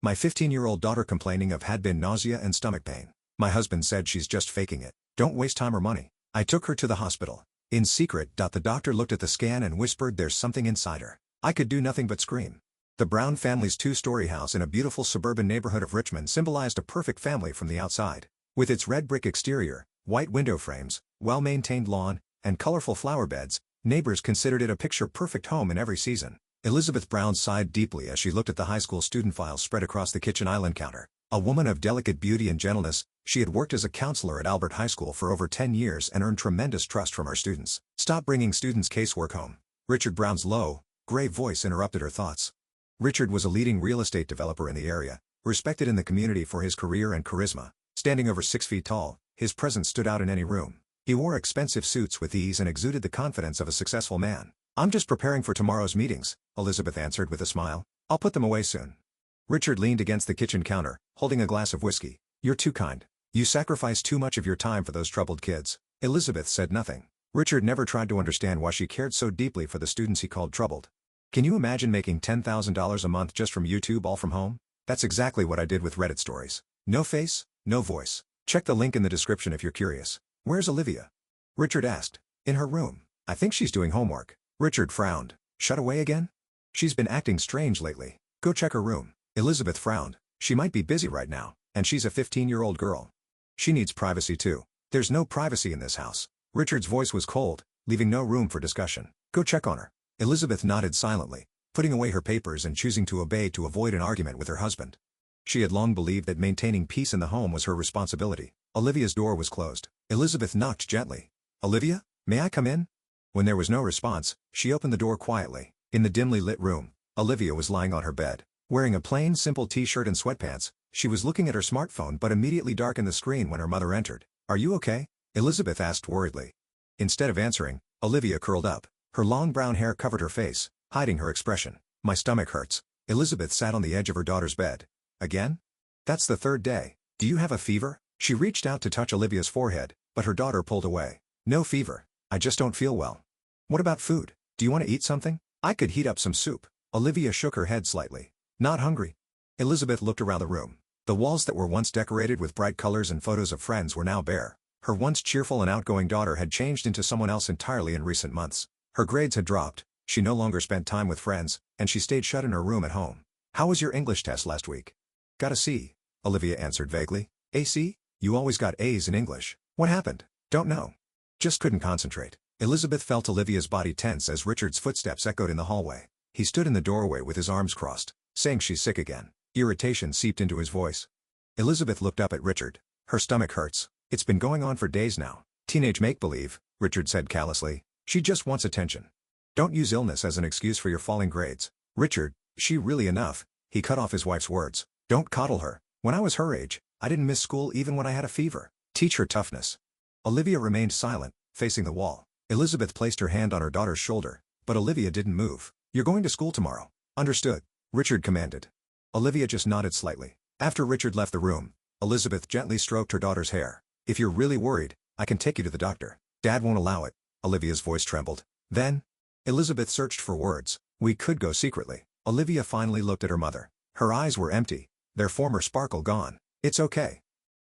My 15-year-old daughter complaining of had been nausea and stomach pain. My husband said she's just faking it. Don't waste time or money. I took her to the hospital. In secret. The doctor looked at the scan and whispered there's something inside her. I could do nothing but scream. The Brown family's two-story house in a beautiful suburban neighborhood of Richmond symbolized a perfect family from the outside. With its red brick exterior, white window frames, well-maintained lawn, and colorful flower beds, neighbors considered it a picture-perfect home in every season. Elizabeth Brown sighed deeply as she looked at the high school student files spread across the kitchen island counter. A woman of delicate beauty and gentleness, she had worked as a counselor at Albert High School for over 10 years and earned tremendous trust from her students. Stop bringing students' casework home. Richard Brown's low, grave voice interrupted her thoughts. Richard was a leading real estate developer in the area, respected in the community for his career and charisma. Standing over 6 feet tall, his presence stood out in any room. He wore expensive suits with ease and exuded the confidence of a successful man. I'm just preparing for tomorrow's meetings, Elizabeth answered with a smile. I'll put them away soon. Richard leaned against the kitchen counter, holding a glass of whiskey. You're too kind. You sacrifice too much of your time for those troubled kids. Elizabeth said nothing. Richard never tried to understand why she cared so deeply for the students he called troubled. Can you imagine making $10,000 a month just from YouTube all from home? That's exactly what I did with Reddit stories. No face, no voice. Check the link in the description if you're curious. Where's Olivia? Richard asked. In her room. I think she's doing homework. Richard frowned. Shut away again? She's been acting strange lately. Go check her room. Elizabeth frowned. She might be busy right now, and she's a 15-year-old girl. She needs privacy too. There's no privacy in this house. Richard's voice was cold, leaving no room for discussion. Go check on her. Elizabeth nodded silently, putting away her papers and choosing to obey to avoid an argument with her husband. She had long believed that maintaining peace in the home was her responsibility. Olivia's door was closed. Elizabeth knocked gently. Olivia, may I come in? When there was no response, she opened the door quietly. In the dimly lit room, Olivia was lying on her bed. Wearing a plain, simple t-shirt and sweatpants, she was looking at her smartphone but immediately darkened the screen when her mother entered. Are you okay? Elizabeth asked worriedly. Instead of answering, Olivia curled up. Her long brown hair covered her face, hiding her expression. My stomach hurts. Elizabeth sat on the edge of her daughter's bed. Again? That's the third day. Do you have a fever? She reached out to touch Olivia's forehead, but her daughter pulled away. No fever. I just don't feel well. What about food? Do you want to eat something? I could heat up some soup. Olivia shook her head slightly. Not hungry. Elizabeth looked around the room. The walls that were once decorated with bright colors and photos of friends were now bare. Her once cheerful and outgoing daughter had changed into someone else entirely in recent months. Her grades had dropped, she no longer spent time with friends, and she stayed shut in her room at home. How was your English test last week? Got a C, Olivia answered vaguely. A C? You always got A's in English. What happened? Don't know. Just couldn't concentrate. Elizabeth felt Olivia's body tense as Richard's footsteps echoed in the hallway. He stood in the doorway with his arms crossed, saying she's sick again. Irritation seeped into his voice. Elizabeth looked up at Richard. Her stomach hurts. It's been going on for days now. Teenage make-believe, Richard said callously. She just wants attention. Don't use illness as an excuse for your falling grades. Richard, she really enough? He cut off his wife's words. Don't coddle her. When I was her age, I didn't miss school even when I had a fever. Teach her toughness. Olivia remained silent, facing the wall. Elizabeth placed her hand on her daughter's shoulder, but Olivia didn't move. You're going to school tomorrow. Understood, Richard commanded. Olivia just nodded slightly. After Richard left the room, Elizabeth gently stroked her daughter's hair. If you're really worried, I can take you to the doctor. Dad won't allow it. Olivia's voice trembled. Then? Elizabeth searched for words. We could go secretly. Olivia finally looked at her mother. Her eyes were empty, their former sparkle gone. It's okay.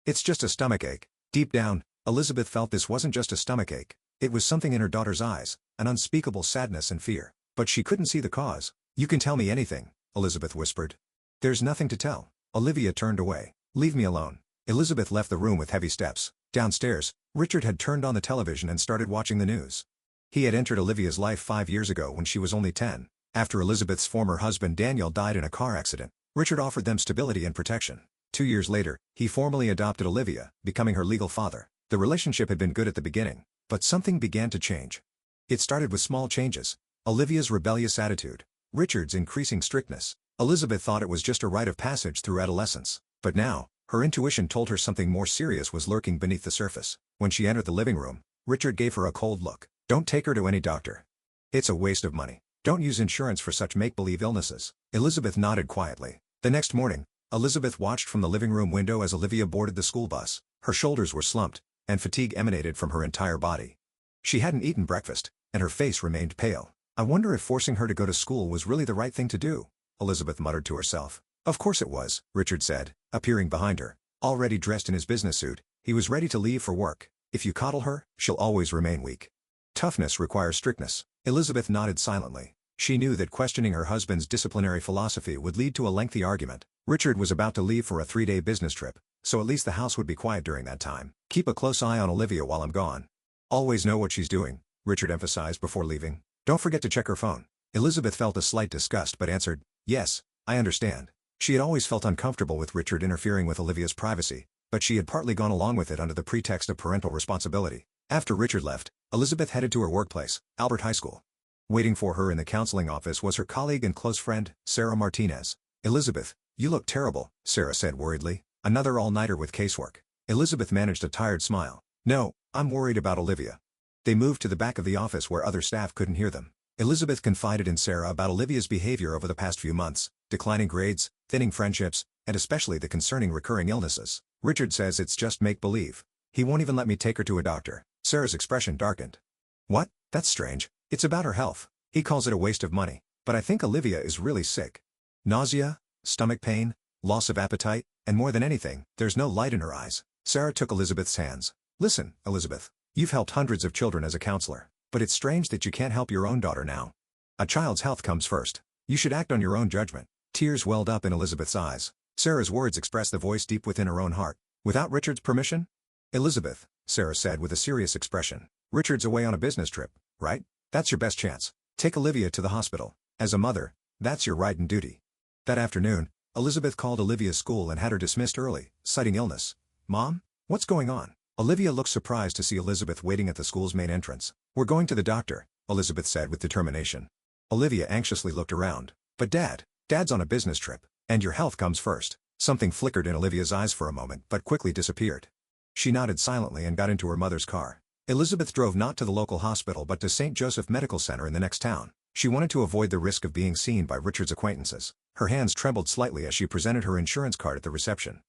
It's just a stomachache. Deep down, Elizabeth felt this wasn't just a stomachache. It was something in her daughter's eyes, an unspeakable sadness and fear. But she couldn't see the cause. You can tell me anything, Elizabeth whispered. There's nothing to tell. Olivia turned away. Leave me alone. Elizabeth left the room with heavy steps. Downstairs, Richard had turned on the television and started watching the news. He had entered Olivia's life 5 years ago when she was only 10. After Elizabeth's former husband Daniel died in a car accident, Richard offered them stability and protection. 2 years later, he formally adopted Olivia, becoming her legal father. The relationship had been good at the beginning, but something began to change. It started with small changes. Olivia's rebellious attitude, Richard's increasing strictness. Elizabeth thought it was just a rite of passage through adolescence. But now, her intuition told her something more serious was lurking beneath the surface. When she entered the living room, Richard gave her a cold look. Don't take her to any doctor. It's a waste of money. Don't use insurance for such make-believe illnesses. Elizabeth nodded quietly. The next morning, Elizabeth watched from the living room window as Olivia boarded the school bus. Her shoulders were slumped, and fatigue emanated from her entire body. She hadn't eaten breakfast, and her face remained pale. I wonder if forcing her to go to school was really the right thing to do, Elizabeth muttered to herself. Of course it was, Richard said, appearing behind her. Already dressed in his business suit, he was ready to leave for work. If you coddle her, she'll always remain weak. Toughness requires strictness. Elizabeth nodded silently. She knew that questioning her husband's disciplinary philosophy would lead to a lengthy argument. Richard was about to leave for a 3-day business trip, so at least the house would be quiet during that time. Keep a close eye on Olivia while I'm gone. Always know what she's doing, Richard emphasized before leaving. Don't forget to check her phone. Elizabeth felt a slight disgust but answered, yes, I understand. She had always felt uncomfortable with Richard interfering with Olivia's privacy, but she had partly gone along with it under the pretext of parental responsibility. After Richard left, Elizabeth headed to her workplace, Albert High School. Waiting for her in the counseling office was her colleague and close friend, Sarah Martinez. Elizabeth, you look terrible, Sarah said worriedly. Another all-nighter with casework. Elizabeth managed a tired smile. No, I'm worried about Olivia. They moved to the back of the office where other staff couldn't hear them. Elizabeth confided in Sarah about Olivia's behavior over the past few months, declining grades, thinning friendships, and especially the concerning recurring illnesses. Richard says it's just make-believe. He won't even let me take her to a doctor. Sarah's expression darkened. What? That's strange. It's about her health. He calls it a waste of money. But I think Olivia is really sick. Nausea, stomach pain, loss of appetite, and more than anything, there's no light in her eyes. Sarah took Elizabeth's hands. Listen, Elizabeth. You've helped hundreds of children as a counselor, but it's strange that you can't help your own daughter now. A child's health comes first. You should act on your own judgment. Tears welled up in Elizabeth's eyes. Sarah's words expressed the voice deep within her own heart. Without Richard's permission? Elizabeth, Sarah said with a serious expression. Richard's away on a business trip, right? That's your best chance. Take Olivia to the hospital. As a mother, that's your right and duty. That afternoon, Elizabeth called Olivia's school and had her dismissed early, citing illness. Mom? What's going on? Olivia looked surprised to see Elizabeth waiting at the school's main entrance. We're going to the doctor, Elizabeth said with determination. Olivia anxiously looked around. But Dad's on a business trip, and your health comes first. Something flickered in Olivia's eyes for a moment but quickly disappeared. She nodded silently and got into her mother's car. Elizabeth drove not to the local hospital but to St. Joseph Medical Center in the next town. She wanted to avoid the risk of being seen by Richard's acquaintances. Her hands trembled slightly as she presented her insurance card at the reception.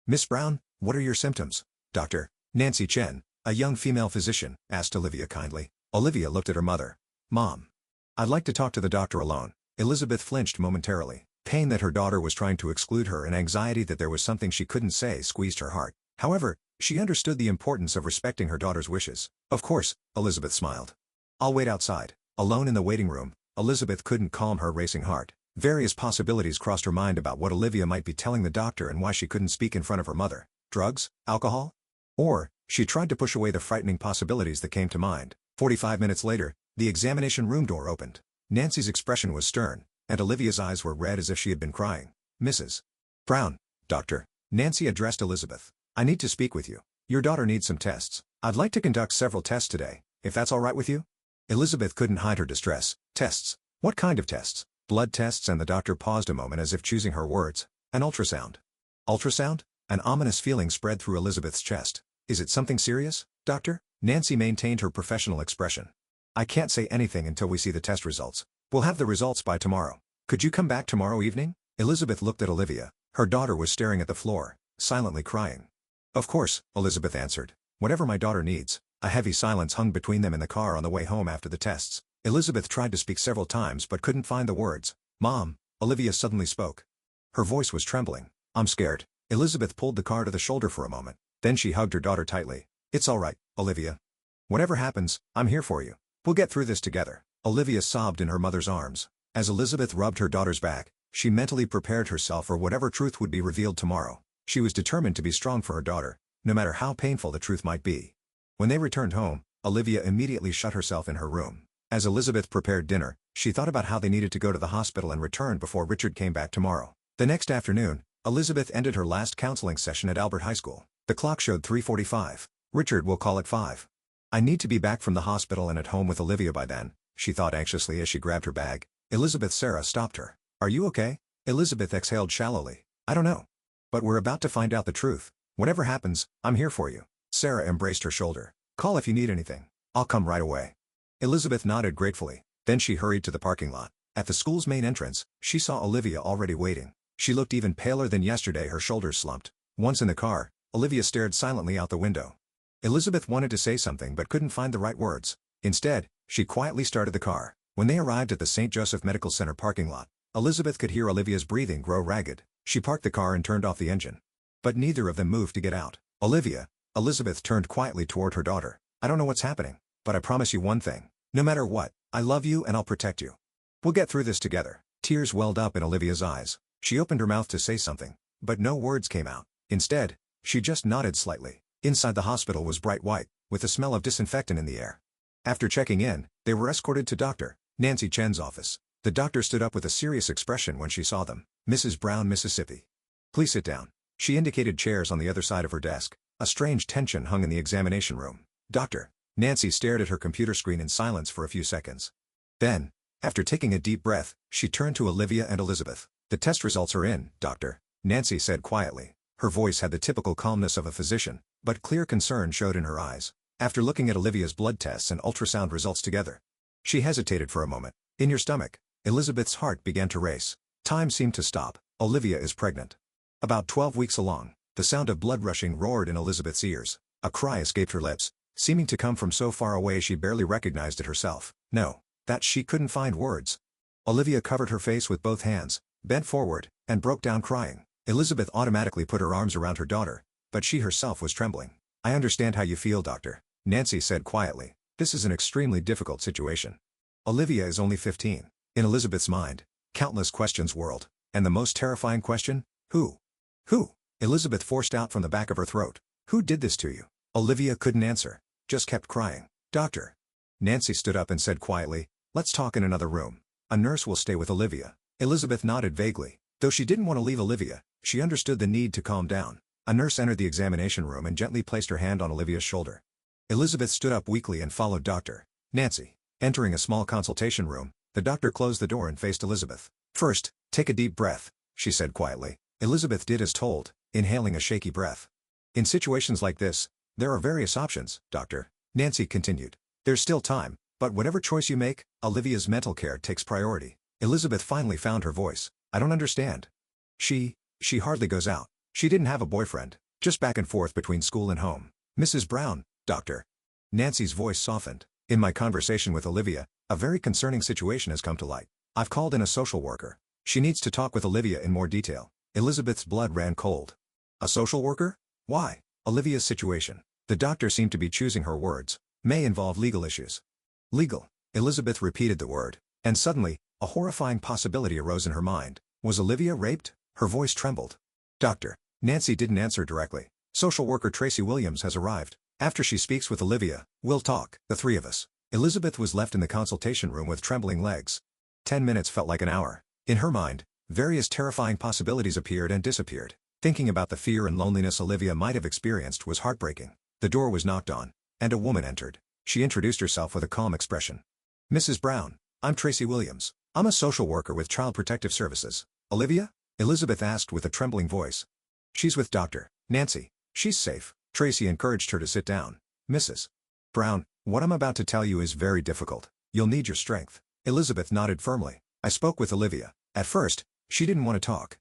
Miss Brown, what are your symptoms? Dr. Nancy Chen, a young female physician, asked Olivia kindly. Olivia looked at her mother. Mom. I'd like to talk to the doctor alone. Elizabeth flinched momentarily. Pain that her daughter was trying to exclude her and anxiety that there was something she couldn't say squeezed her heart. However, she understood the importance of respecting her daughter's wishes. Of course, Elizabeth smiled. I'll wait outside. Alone in the waiting room, Elizabeth couldn't calm her racing heart. Various possibilities crossed her mind about what Olivia might be telling the doctor and why she couldn't speak in front of her mother. Drugs? Alcohol? Or, she tried to push away the frightening possibilities that came to mind. 45 minutes later, the examination room door opened. Nancy's expression was stern, and Olivia's eyes were red as if she had been crying. Mrs. Brown, doctor. Nancy addressed Elizabeth. I need to speak with you. Your daughter needs some tests. I'd like to conduct several tests today, if that's all right with you? Elizabeth couldn't hide her distress. Tests? What kind of tests? Blood tests, and the doctor paused a moment as if choosing her words. An ultrasound. Ultrasound? An ominous feeling spread through Elizabeth's chest. Is it something serious, doctor? Nancy maintained her professional expression. I can't say anything until we see the test results. We'll have the results by tomorrow. Could you come back tomorrow evening? Elizabeth looked at Olivia. Her daughter was staring at the floor, silently crying. Of course, Elizabeth answered. Whatever my daughter needs. A heavy silence hung between them in the car on the way home after the tests. Elizabeth tried to speak several times but couldn't find the words. Mom, Olivia suddenly spoke. Her voice was trembling. I'm scared. Elizabeth pulled the car to the shoulder for a moment. Then she hugged her daughter tightly. It's all right, Olivia. Whatever happens, I'm here for you. We'll get through this together. Olivia sobbed in her mother's arms. As Elizabeth rubbed her daughter's back, she mentally prepared herself for whatever truth would be revealed tomorrow. She was determined to be strong for her daughter, no matter how painful the truth might be. When they returned home, Olivia immediately shut herself in her room. As Elizabeth prepared dinner, she thought about how they needed to go to the hospital and return before Richard came back tomorrow. The next afternoon, Elizabeth ended her last counseling session at Albert High School. The clock showed 3:45. Richard will call at 5. I need to be back from the hospital and at home with Olivia by then, she thought anxiously as she grabbed her bag. Sarah stopped her. Are you okay? Elizabeth exhaled shallowly. I don't know. But we're about to find out the truth. Whatever happens, I'm here for you. Sarah embraced her shoulder. Call if you need anything. I'll come right away. Elizabeth nodded gratefully. Then she hurried to the parking lot. At the school's main entrance, she saw Olivia already waiting. She looked even paler than yesterday, her shoulders slumped. Once in the car, Olivia stared silently out the window. Elizabeth wanted to say something but couldn't find the right words. Instead, she quietly started the car. When they arrived at the St. Joseph Medical Center parking lot, Elizabeth could hear Olivia's breathing grow ragged. She parked the car and turned off the engine. But neither of them moved to get out. Olivia. Elizabeth turned quietly toward her daughter. I don't know what's happening, but I promise you one thing. No matter what, I love you and I'll protect you. We'll get through this together. Tears welled up in Olivia's eyes. She opened her mouth to say something, but no words came out. Instead, she just nodded slightly. Inside the hospital was bright white, with the smell of disinfectant in the air. After checking in, they were escorted to Dr. Nancy Chen's office. The doctor stood up with a serious expression when she saw them. Mrs. Brown, Mississippi. Please sit down. She indicated chairs on the other side of her desk. A strange tension hung in the examination room. Dr. Nancy stared at her computer screen in silence for a few seconds. Then, after taking a deep breath, she turned to Olivia and Elizabeth. The test results are in, Doctor, Nancy said quietly. Her voice had the typical calmness of a physician, but clear concern showed in her eyes. After looking at Olivia's blood tests and ultrasound results together, she hesitated for a moment. In your stomach. Elizabeth's heart began to race. Time seemed to stop. Olivia is pregnant. About 12 weeks along. The sound of blood rushing roared in Elizabeth's ears. A cry escaped her lips, seeming to come from so far away she barely recognized it herself. No, that she couldn't find words. Olivia covered her face with both hands, bent forward, and broke down crying. Elizabeth automatically put her arms around her daughter, but she herself was trembling. I understand how you feel, Doctor, Nancy said quietly. This is an extremely difficult situation. Olivia is only 15. In Elizabeth's mind, countless questions whirled, and the most terrifying question, who? Who? Elizabeth forced out from the back of her throat. Who did this to you? Olivia couldn't answer, just kept crying. Doctor. Nancy stood up and said quietly, let's talk in another room. A nurse will stay with Olivia. Elizabeth nodded vaguely. Though she didn't want to leave Olivia, she understood the need to calm down. A nurse entered the examination room and gently placed her hand on Olivia's shoulder. Elizabeth stood up weakly and followed Dr. Nancy. Entering a small consultation room, the doctor closed the door and faced Elizabeth. First, take a deep breath, she said quietly. Elizabeth did as told, inhaling a shaky breath. In situations like this, there are various options, Doctor, Nancy continued. There's still time, but whatever choice you make, Olivia's mental care takes priority. Elizabeth finally found her voice. I don't understand. She hardly goes out. She didn't have a boyfriend, just back and forth between school and home. Mrs. Brown, Doctor. Nancy's voice softened. In my conversation with Olivia, a very concerning situation has come to light. I've called in a social worker. She needs to talk with Olivia in more detail. Elizabeth's blood ran cold. A social worker? Why? Olivia's situation. The doctor seemed to be choosing her words. May involve legal issues. Legal. Elizabeth repeated the word. And suddenly, a horrifying possibility arose in her mind. Was Olivia raped? Her voice trembled. Doctor. Nancy didn't answer directly. Social worker Tracy Williams has arrived. After she speaks with Olivia, we'll talk, the three of us. Elizabeth was left in the consultation room with trembling legs. 10 minutes felt like an hour. In her mind, various terrifying possibilities appeared and disappeared. Thinking about the fear and loneliness Olivia might have experienced was heartbreaking. The door was knocked on, and a woman entered. She introduced herself with a calm expression. Mrs. Brown, I'm Tracy Williams. I'm a social worker with Child Protective Services. Olivia? Elizabeth asked with a trembling voice. She's with Dr. Nancy. She's safe. Tracy encouraged her to sit down. Mrs. Brown, what I'm about to tell you is very difficult. You'll need your strength. Elizabeth nodded firmly. I spoke with Olivia. At first, she didn't want to talk.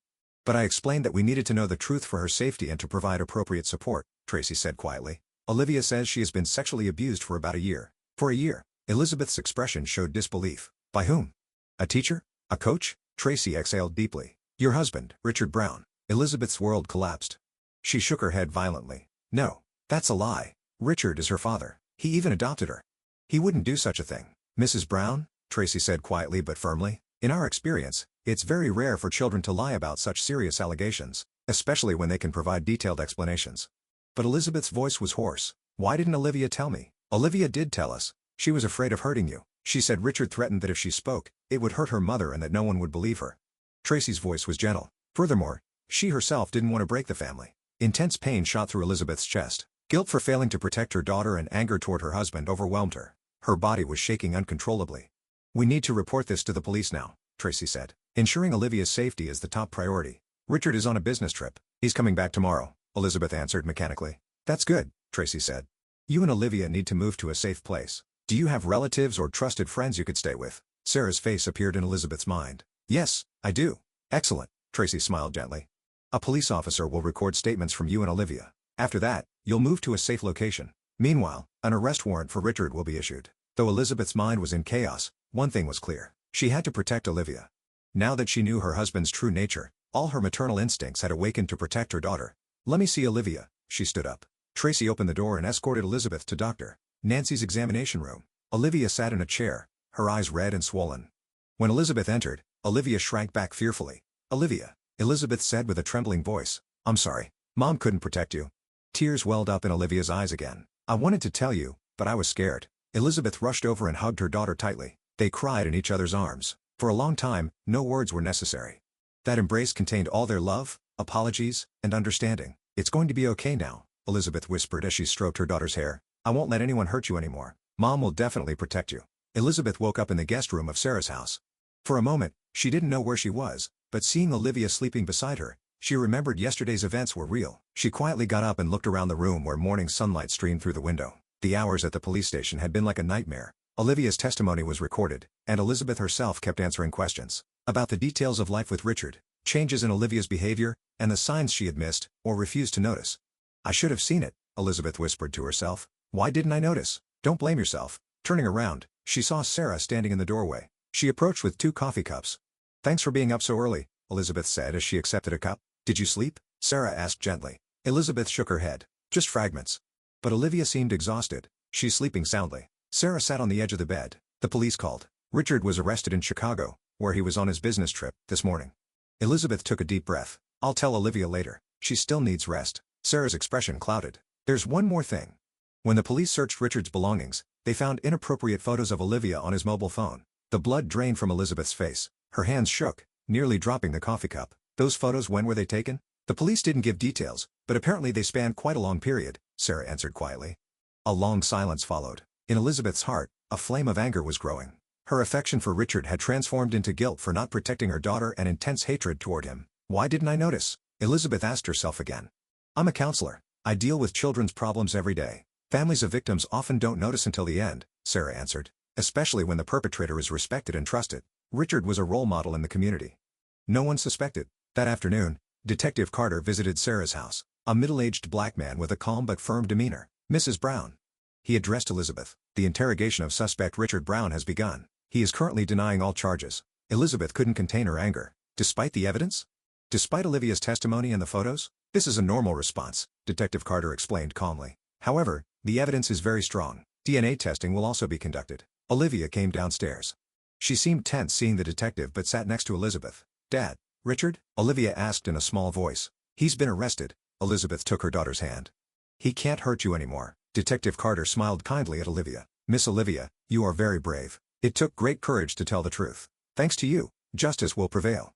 But I explained that we needed to know the truth for her safety and to provide appropriate support, Tracy said quietly. Olivia says she has been sexually abused for about a year. For a year. Elizabeth's expression showed disbelief. By whom? A teacher? A coach? Tracy exhaled deeply. Your husband, Richard Brown. Elizabeth's world collapsed. She shook her head violently. No, that's a lie. Richard is her father. He even adopted her. He wouldn't do such a thing. Mrs. Brown, Tracy said quietly but firmly, in our experience, it's very rare for children to lie about such serious allegations, especially when they can provide detailed explanations. But Elizabeth's voice was hoarse. Why didn't Olivia tell me? Olivia did tell us. She was afraid of hurting you. She said Richard threatened that if she spoke, it would hurt her mother and that no one would believe her. Tracy's voice was gentle. Furthermore, she herself didn't want to break the family. Intense pain shot through Elizabeth's chest. Guilt for failing to protect her daughter and anger toward her husband overwhelmed her. Her body was shaking uncontrollably. We need to report this to the police now, Tracy said. Ensuring Olivia's safety is the top priority. Richard is on a business trip. He's coming back tomorrow, Elizabeth answered mechanically. That's good, Tracy said. You and Olivia need to move to a safe place. Do you have relatives or trusted friends you could stay with? Sarah's face appeared in Elizabeth's mind. Yes, I do. Excellent, Tracy smiled gently. A police officer will record statements from you and Olivia. After that, you'll move to a safe location. Meanwhile, an arrest warrant for Richard will be issued. Though Elizabeth's mind was in chaos, one thing was clear. She had to protect Olivia. Now that she knew her husband's true nature, all her maternal instincts had awakened to protect her daughter. "Let me see Olivia." She stood up. Tracy opened the door and escorted Elizabeth to Dr. Nancy's examination room. Olivia sat in a chair, her eyes red and swollen. When Elizabeth entered, Olivia shrank back fearfully. "Olivia," Elizabeth said with a trembling voice. "I'm sorry. Mom couldn't protect you." Tears welled up in Olivia's eyes again. "I wanted to tell you, but I was scared." Elizabeth rushed over and hugged her daughter tightly. They cried in each other's arms. For a long time, no words were necessary. That embrace contained all their love, apologies, and understanding. "It's going to be okay now," Elizabeth whispered as she stroked her daughter's hair. "I won't let anyone hurt you anymore. Mom will definitely protect you." Elizabeth woke up in the guest room of Sarah's house. For a moment, she didn't know where she was, but seeing Olivia sleeping beside her, she remembered yesterday's events were real. She quietly got up and looked around the room where morning sunlight streamed through the window. The hours at the police station had been like a nightmare. Olivia's testimony was recorded, and Elizabeth herself kept answering questions about the details of life with Richard, changes in Olivia's behavior, and the signs she had missed or refused to notice. "I should have seen it," Elizabeth whispered to herself. "Why didn't I notice?" "Don't blame yourself." Turning around, she saw Sarah standing in the doorway. She approached with 2 coffee cups. "Thanks for being up so early," Elizabeth said as she accepted a cup. "Did you sleep?" Sarah asked gently. Elizabeth shook her head. "Just fragments." But Olivia seemed exhausted. "She's sleeping soundly." Sarah sat on the edge of the bed. "The police called. Richard was arrested in Chicago, where he was on his business trip, this morning." Elizabeth took a deep breath. "I'll tell Olivia later. She still needs rest." Sarah's expression clouded. "There's one more thing." When the police searched Richard's belongings, they found inappropriate photos of Olivia on his mobile phone. The blood drained from Elizabeth's face. Her hands shook, nearly dropping the coffee cup. "Those photos, when were they taken?" "The police didn't give details, but apparently they spanned quite a long period," Sarah answered quietly. A long silence followed. In Elizabeth's heart, a flame of anger was growing. Her affection for Richard had transformed into guilt for not protecting her daughter and intense hatred toward him. "Why didn't I notice?" Elizabeth asked herself again. "I'm a counselor. I deal with children's problems every day. Families of victims often don't notice until the end," Sarah answered. "Especially when the perpetrator is respected and trusted. Richard was a role model in the community. No one suspected." That afternoon, Detective Carter visited Sarah's house, a middle-aged black man with a calm but firm demeanor. "Mrs. Brown." He addressed Elizabeth. "The interrogation of suspect Richard Brown has begun. He is currently denying all charges." Elizabeth couldn't contain her anger. "Despite the evidence? Despite Olivia's testimony and the photos?" "This is a normal response," Detective Carter explained calmly. "However, the evidence is very strong. DNA testing will also be conducted." Olivia came downstairs. She seemed tense seeing the detective but sat next to Elizabeth. "Dad, Richard?" Olivia asked in a small voice. "He's been arrested." Elizabeth took her daughter's hand. "He can't hurt you anymore." Detective Carter smiled kindly at Olivia. "Miss Olivia, you are very brave. It took great courage to tell the truth. Thanks to you, justice will prevail."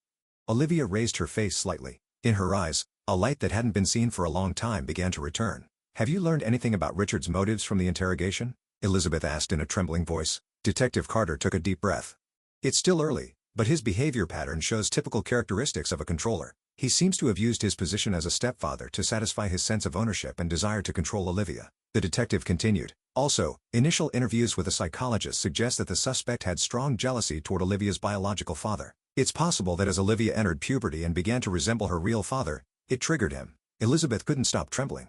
Olivia raised her face slightly. In her eyes, a light that hadn't been seen for a long time began to return. "Have you learned anything about Richard's motives from the interrogation?" Elizabeth asked in a trembling voice. Detective Carter took a deep breath. "It's still early, but his behavior pattern shows typical characteristics of a controller. He seems to have used his position as a stepfather to satisfy his sense of ownership and desire to control Olivia." The detective continued. "Also, initial interviews with a psychologist suggest that the suspect had strong jealousy toward Olivia's biological father. It's possible that as Olivia entered puberty and began to resemble her real father, it triggered him." Elizabeth couldn't stop trembling.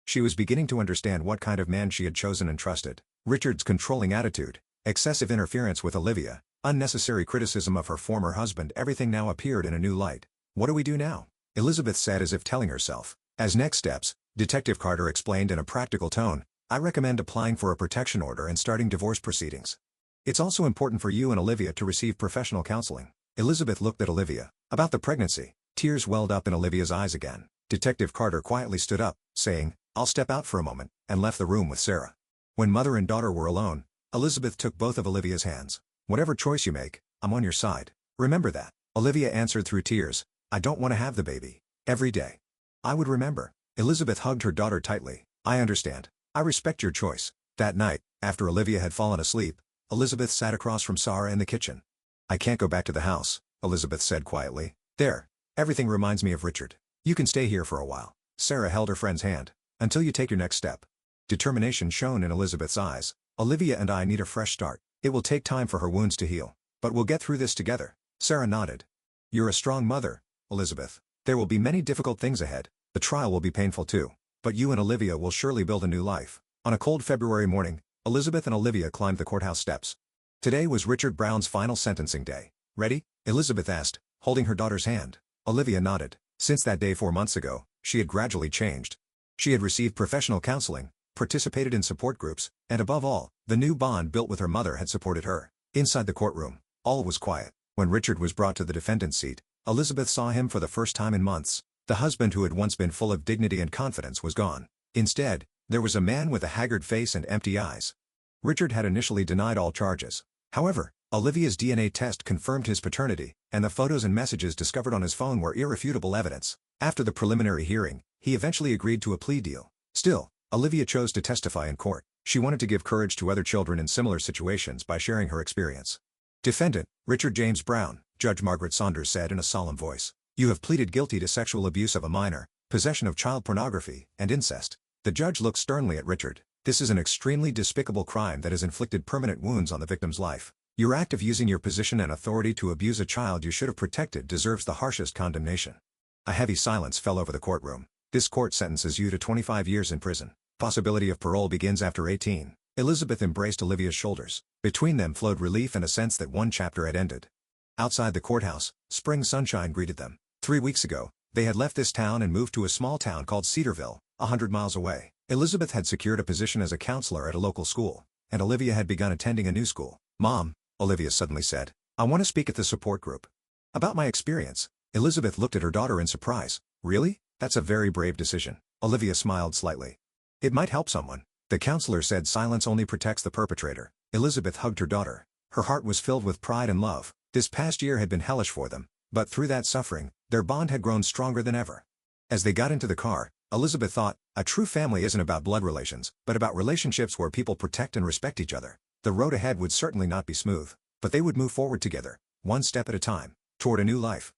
She was beginning to understand what kind of man she had chosen and trusted. Richard's controlling attitude, excessive interference with Olivia, unnecessary criticism of her former husband, everything now appeared in a new light. "What do we do now?" Elizabeth said as if telling herself. "As next steps," Detective Carter explained in a practical tone, "I recommend applying for a protection order and starting divorce proceedings. It's also important for you and Olivia to receive professional counseling." Elizabeth looked at Olivia. About the pregnancy, tears welled up in Olivia's eyes again. Detective Carter quietly stood up, saying, "I'll step out for a moment," and left the room with Sarah. When mother and daughter were alone, Elizabeth took both of Olivia's hands. "Whatever choice you make, I'm on your side. Remember that." Olivia answered through tears, "I don't want to have the baby. Every day. I would remember." Elizabeth hugged her daughter tightly. "I understand. I respect your choice." That night, after Olivia had fallen asleep, Elizabeth sat across from Sarah in the kitchen. "I can't go back to the house," Elizabeth said quietly. "There. Everything reminds me of Richard. You can stay here for a while." Sarah held her friend's hand. "Until you take your next step." Determination shone in Elizabeth's eyes. "Olivia and I need a fresh start. It will take time for her wounds to heal. But we'll get through this together." Sarah nodded. "You're a strong mother, Elizabeth. There will be many difficult things ahead. The trial will be painful too. But you and Olivia will surely build a new life." On a cold February morning, Elizabeth and Olivia climbed the courthouse steps. Today was Richard Brown's final sentencing day. Ready? Elizabeth asked, holding her daughter's hand. Olivia nodded. Since that day 4 months ago, she had gradually changed. She had received professional counseling, participated in support groups, and above all, the new bond built with her mother had supported her. Inside the courtroom, all was quiet. When Richard was brought to the defendant's seat, Elizabeth saw him for the first time in months. The husband who had once been full of dignity and confidence was gone. Instead, there was a man with a haggard face and empty eyes. Richard had initially denied all charges. However, Olivia's DNA test confirmed his paternity, and the photos and messages discovered on his phone were irrefutable evidence. After the preliminary hearing, he eventually agreed to a plea deal. Still, Olivia chose to testify in court. She wanted to give courage to other children in similar situations by sharing her experience. Defendant, Richard James Brown, Judge Margaret Saunders said in a solemn voice. You have pleaded guilty to sexual abuse of a minor, possession of child pornography, and incest. The judge looked sternly at Richard. This is an extremely despicable crime that has inflicted permanent wounds on the victim's life. Your act of using your position and authority to abuse a child you should have protected deserves the harshest condemnation. A heavy silence fell over the courtroom. This court sentences you to 25 years in prison. Possibility of parole begins after 18. Elizabeth embraced Olivia's shoulders. Between them flowed relief and a sense that one chapter had ended. Outside the courthouse, spring sunshine greeted them. 3 weeks ago, they had left this town and moved to a small town called Cedarville, 100 miles away. Elizabeth had secured a position as a counselor at a local school, and Olivia had begun attending a new school. Mom, Olivia suddenly said, I want to speak at the support group. About my experience. Elizabeth looked at her daughter in surprise. Really? That's a very brave decision. Olivia smiled slightly. It might help someone. The counselor said silence only protects the perpetrator. Elizabeth hugged her daughter. Her heart was filled with pride and love. This past year had been hellish for them, but through that suffering, their bond had grown stronger than ever. As they got into the car, Elizabeth thought, a true family isn't about blood relations, but about relationships where people protect and respect each other. The road ahead would certainly not be smooth, but they would move forward together, one step at a time, toward a new life.